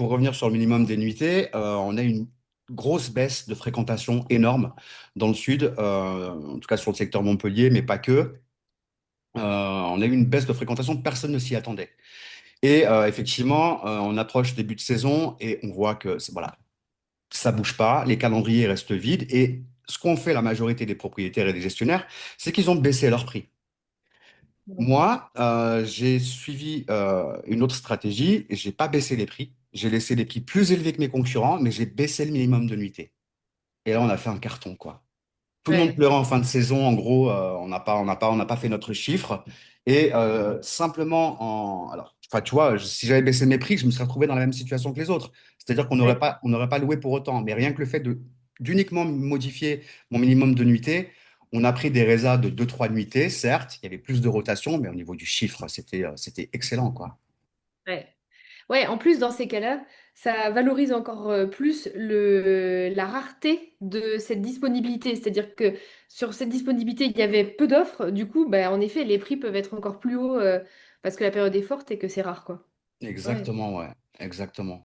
pour revenir sur le minimum des nuitées, on a une grosse baisse de fréquentation énorme dans le sud, en tout cas sur le secteur Montpellier, mais pas que. On a eu une baisse de fréquentation, personne ne s'y attendait. Et effectivement, on approche début de saison et on voit que voilà, ça bouge pas, les calendriers restent vides. Et ce qu'ont fait la majorité des propriétaires et des gestionnaires, c'est qu'ils ont baissé leurs prix. Ouais. Moi, j'ai suivi une autre stratégie. J'ai pas baissé les prix. J'ai laissé les prix plus élevés que mes concurrents, mais j'ai baissé le minimum de nuitées. Et là, on a fait un carton, quoi. Tout le monde Ouais. pleurait en fin de saison. En gros, on n'a pas fait notre chiffre. Et simplement alors, enfin, tu vois, si j'avais baissé mes prix, je me serais retrouvé dans la même situation que les autres. C'est-à-dire Ouais. on n'aurait pas loué pour autant. Mais rien que le fait d'uniquement modifier mon minimum de nuitées, on a pris des résas de deux trois nuitées, certes, il y avait plus de rotation, mais au niveau du chiffre, c'était excellent, quoi. Ouais. Ouais, en plus, dans ces cas-là, ça valorise encore plus la rareté de cette disponibilité. C'est-à-dire que sur cette disponibilité, il y avait peu d'offres. Du coup, bah, en effet, les prix peuvent être encore plus hauts parce que la période est forte et que c'est rare, quoi. Ouais. Exactement, ouais, exactement.